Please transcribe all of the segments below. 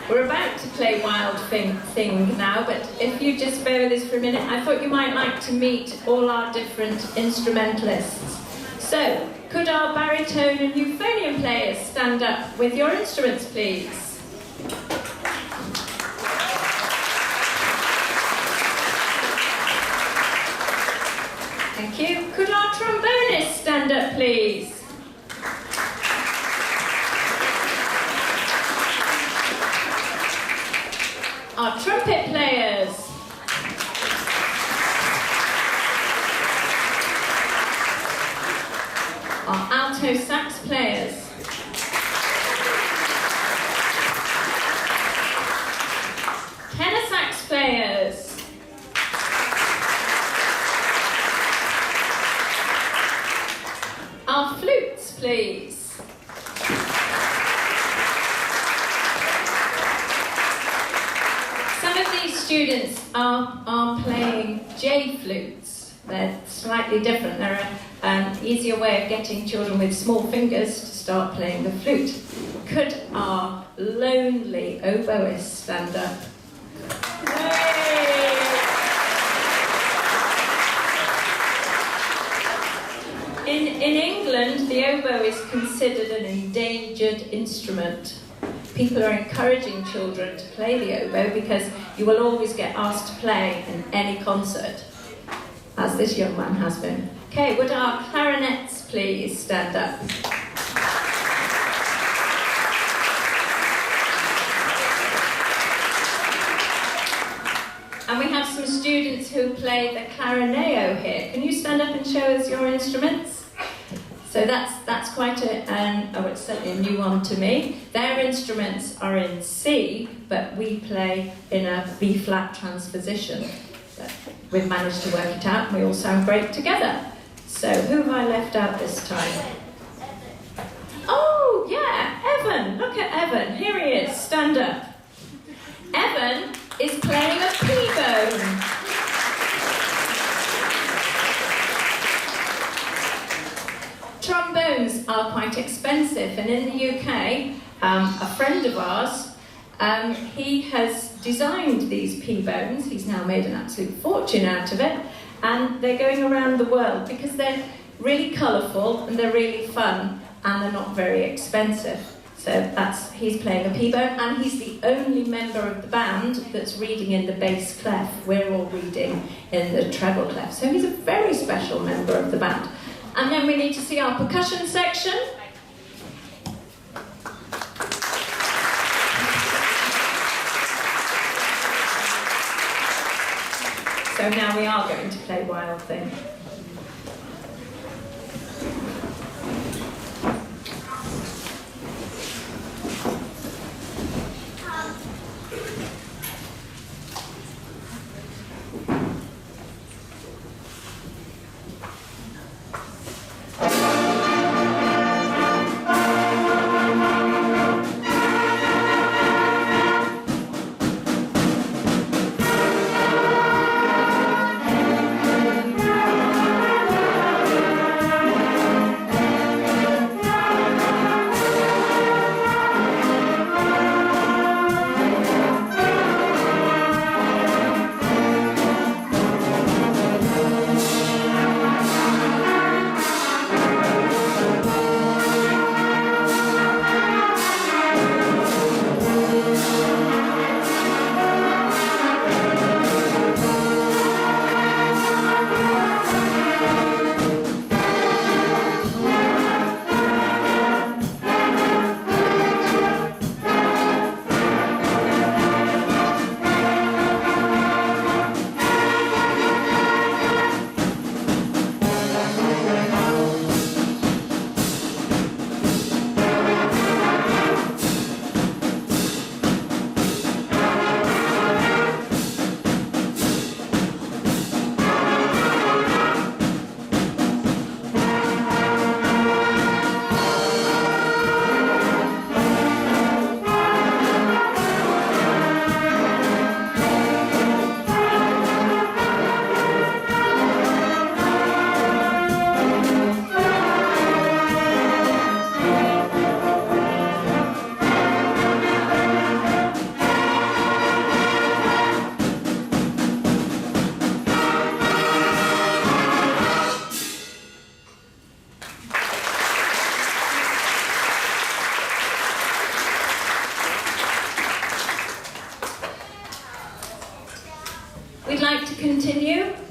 We're about to play Wild Thing now, but if you just bear with us for a minute, I thought you might like to meet all our different instrumentalists. So, could our baritone and euphonium players stand up with your instruments, please? Thank you. Could our trombonists stand up, please? Our trumpet players. Our alto sax players. Tenor sax players. Our flutes, please. Some of these students are playing J flutes. They're slightly different. They're an easier way of getting children with small fingers to start playing the flute. Could our lonely oboist stand up? Yay! In England, the oboe is considered an endangered instrument. People are encouraging children to play the oboe because you will always get asked to play in any concert, as this young man has been. Okay, would our clarinets please stand up? And we have some students who play the clarineo here. Can you stand up and show us your instruments? So that's quite it's certainly a new one to me. Their instruments are in C, but we play in a B-flat transposition. But we've managed to work it out and we all sound great together. So who have I left out this time? Oh, yeah, Evan. Look at Evan. Here he is. Stand up. Evan is playing a P-bone. Trombones are quite expensive, and in the UK, a friend of ours, he has designed these P-bones. He's now made an absolute fortune out of it, and they're going around the world because they're really colourful and they're really fun and they're not very expensive. So he's playing a P-bone, and he's the only member of the band that's reading in the bass clef. We're all reading in the treble clef. So he's a very special member of the band. And then we need to see our percussion section. So now we are going to play Wild Thing.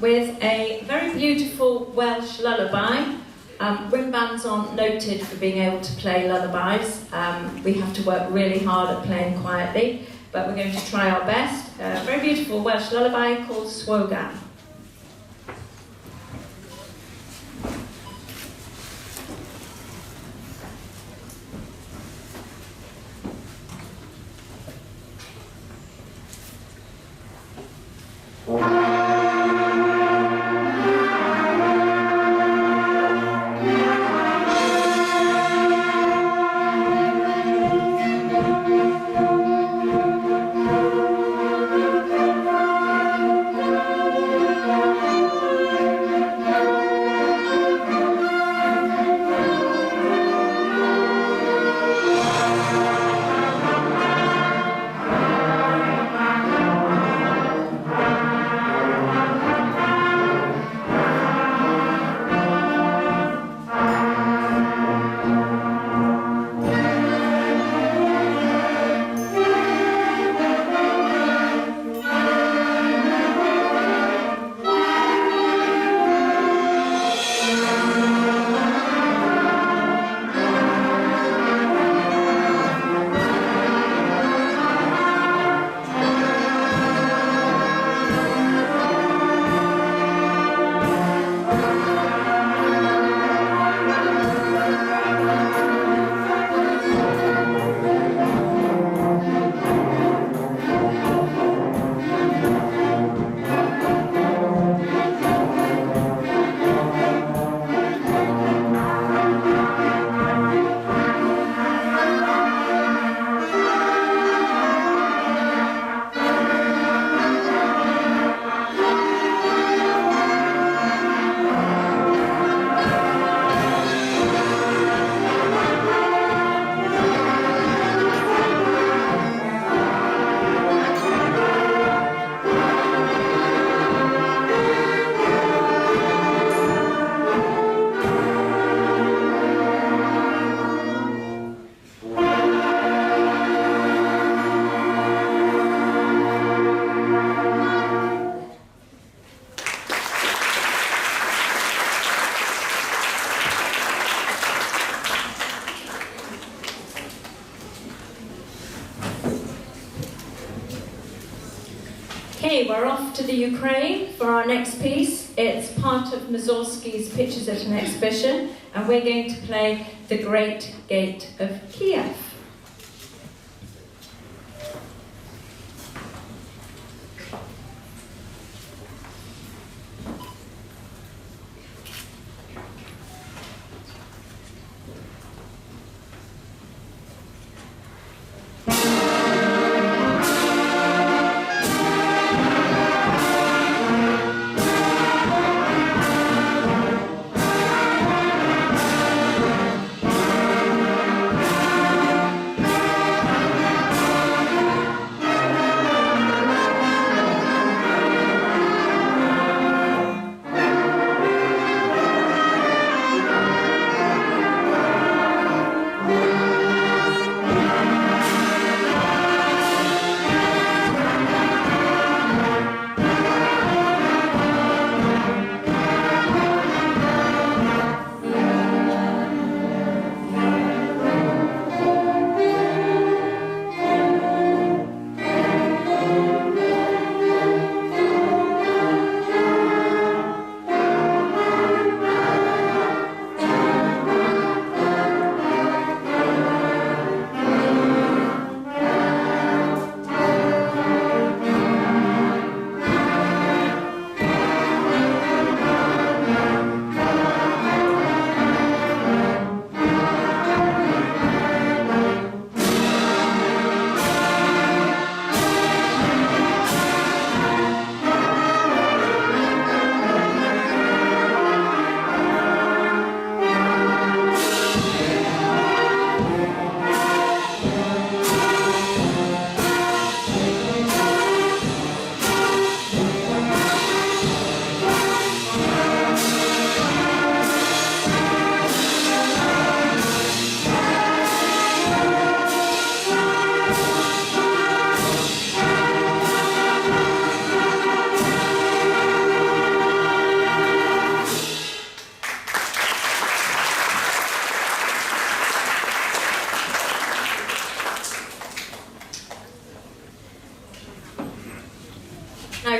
with a very beautiful Welsh lullaby. Wind bands aren't noted for being able to play lullabies. We have to work really hard at playing quietly, but we're going to try our best. A very beautiful Welsh lullaby called Swogan. Okay, we're off to the Ukraine for our next piece. It's part of Mussorgsky's Pictures at an Exhibition, and we're going to play The Great Gate of Kiev.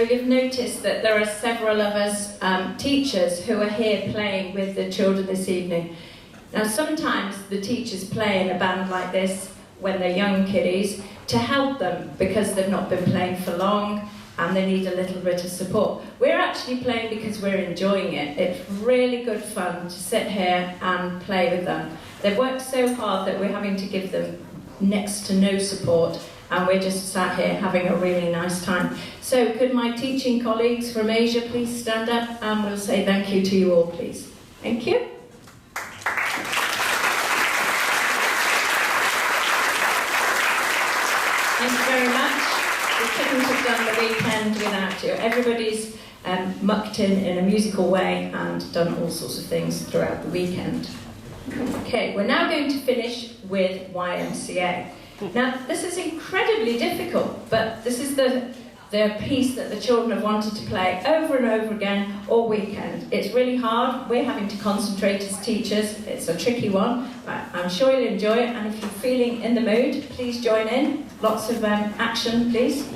you'll have noticed that there are several of us teachers who are here playing with the children this evening. Now, sometimes the teachers play in a band like this when they're young kiddies to help them because they've not been playing for long and they need a little bit of support. We're actually playing because we're enjoying it. It's really good fun to sit here and play with them. They've worked so hard that we're having to give them next to no support, and we're just sat here having a really nice time. So could my teaching colleagues from Asia please stand up and we'll say thank you to you all, please. Thank you. Thank you very much. We couldn't have done the weekend without you. Everybody's mucked in a musical way and done all sorts of things throughout the weekend. Okay, we're now going to finish with YMCA. Now, this is incredibly difficult, but this is the piece that the children have wanted to play over and over again all weekend. It's really hard. We're having to concentrate as teachers. It's a tricky one, but I'm sure you'll enjoy it. And if you're feeling in the mood, please join in. Lots of action, please.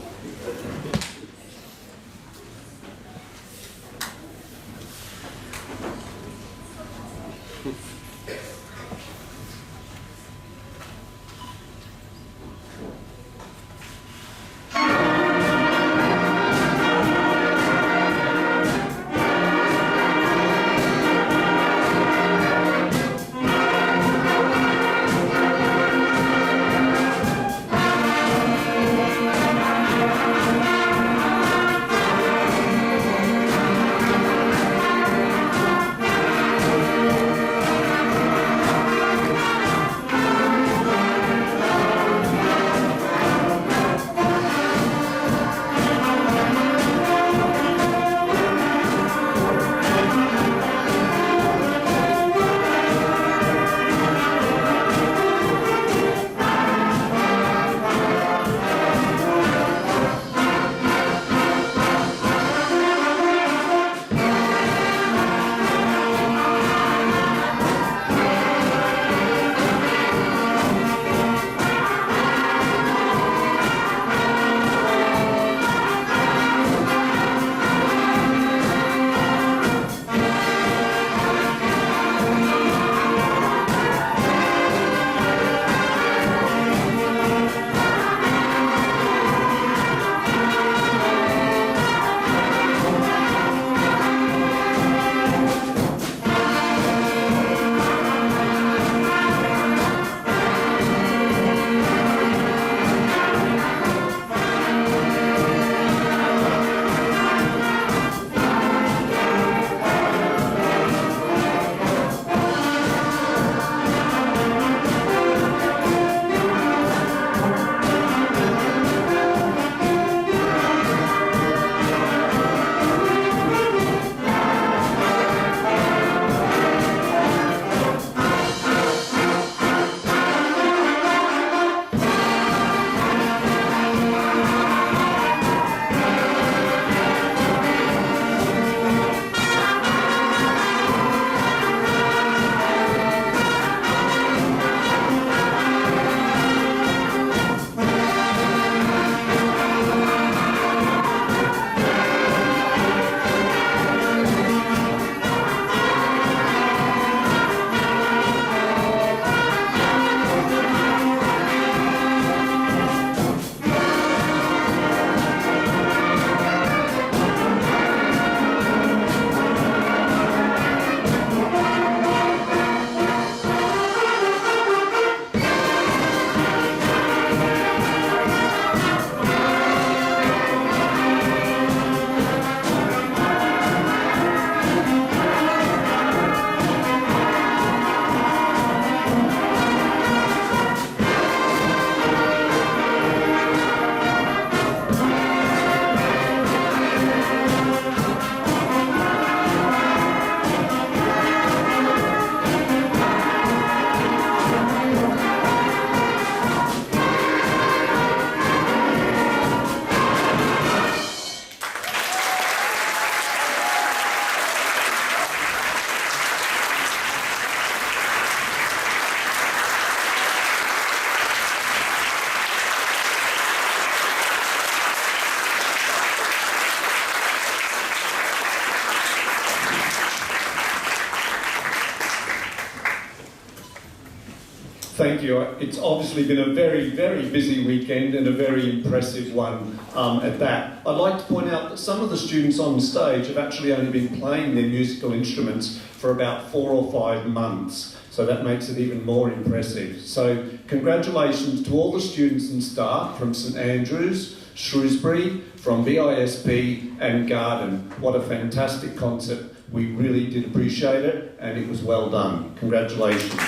Thank you. It's obviously been a very, very busy weekend and a very impressive one at that. I'd like to point out that some of the students on stage have actually only been playing their musical instruments for about 4 or 5 months, so that makes it even more impressive. So congratulations to all the students and staff from St Andrews, Shrewsbury, from BISP and Garden. What a fantastic concert. We really did appreciate it and it was well done. Congratulations.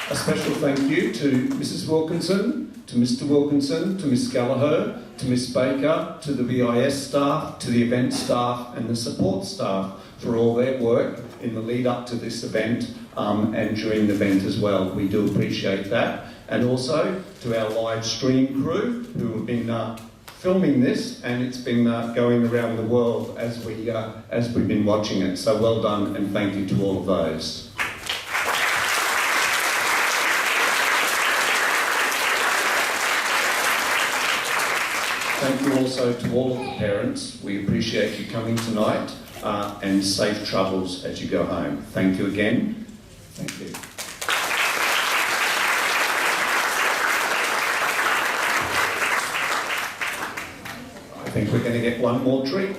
A special thank you to Mrs Wilkinson, to Mr Wilkinson, to Miss Gallagher, to Miss Baker, to the VIS staff, to the event staff and the support staff for all their work in the lead up to this event and during the event as well. We do appreciate that. And also to our live stream crew who have been filming this, and it's been going around the world as we've been watching it. So well done and thank you to all of those. Thank you also to all of the parents. We appreciate you coming tonight and safe travels as you go home. Thank you again. Thank you. I think we're going to get one more treat.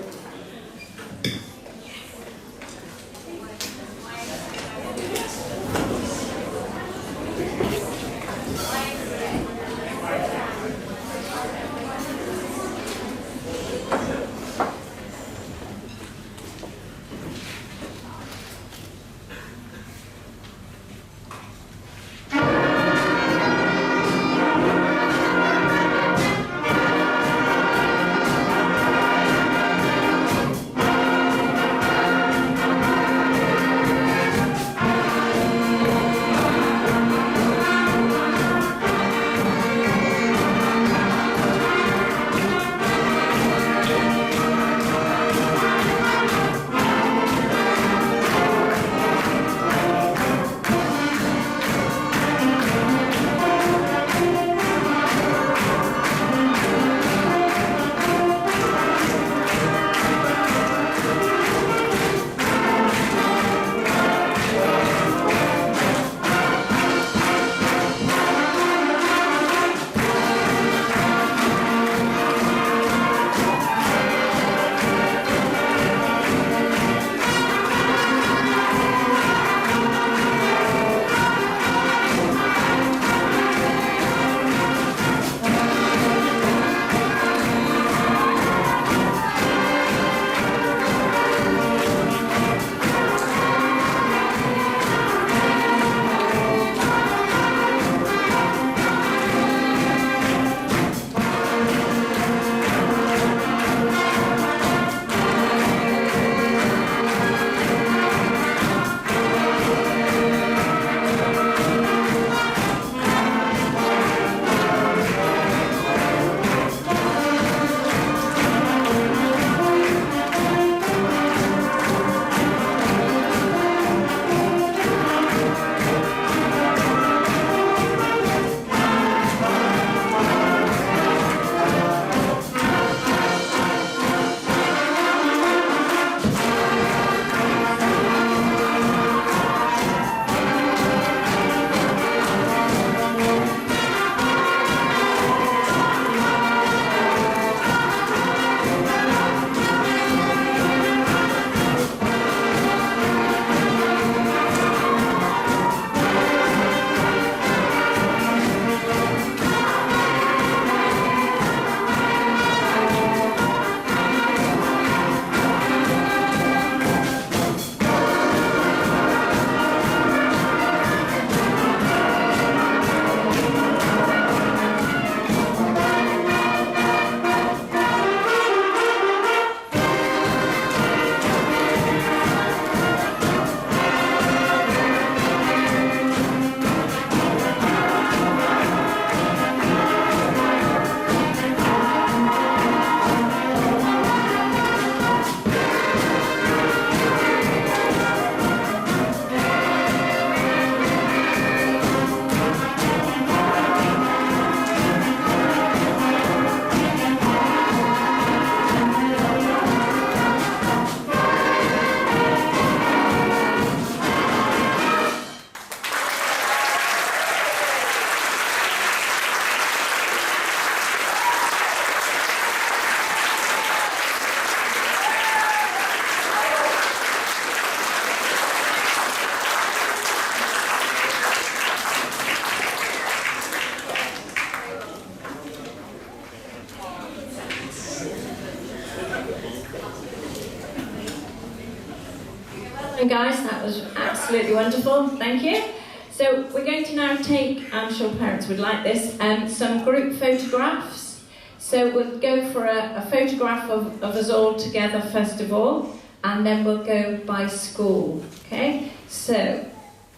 And guys, that was absolutely wonderful, thank you. So we're going to now take, I'm sure parents would like this, some group photographs. So we'll go for a photograph of us all together first of all, and then we'll go by school, okay? So,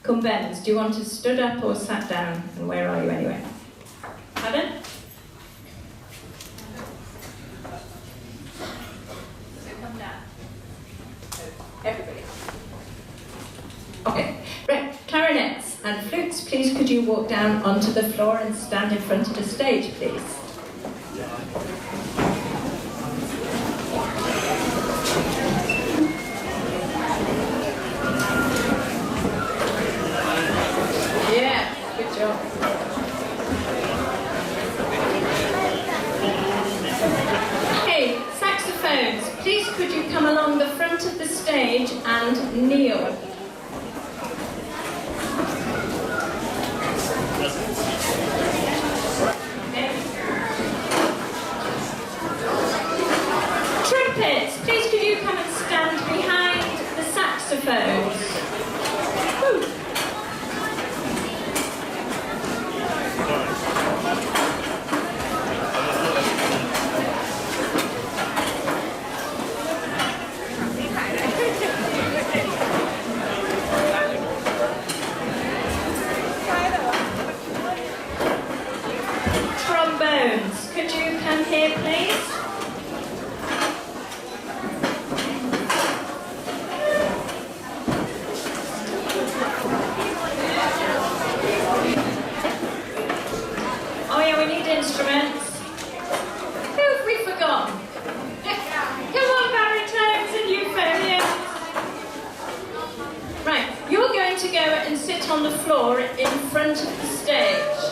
come Benz, do you want to stood up or sat down? And where are you anyway? Pardon? So come down. Everybody. Okay, right, clarinets and flutes, please could you walk down onto the floor and stand in front of the stage, please? Yeah, good job. Okay, saxophones, please could you come along the front of the stage and kneel? Trumpets, please could you come and stand behind the saxophones? Woo. Trombones, could you come here please? Oh yeah, we need instruments. Who have we forgotten? Come on, baritones and euphoniums. Right, you're going to go and sit on the floor in front of the stage.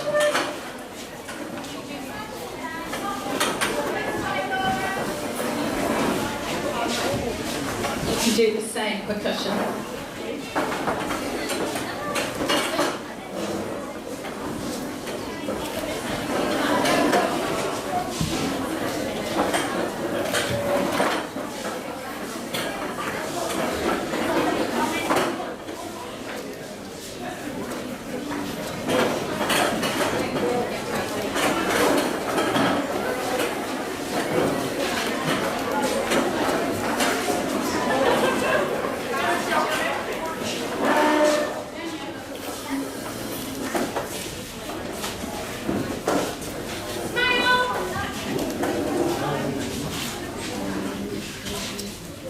You can do the same percussion.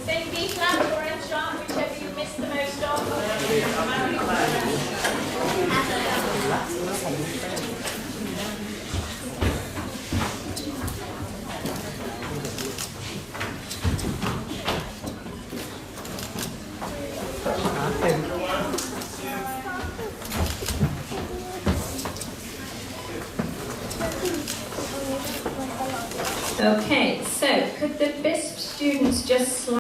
Sing B flat or F sharp, whichever you missed the most of. Okay, so could the BISP students just slide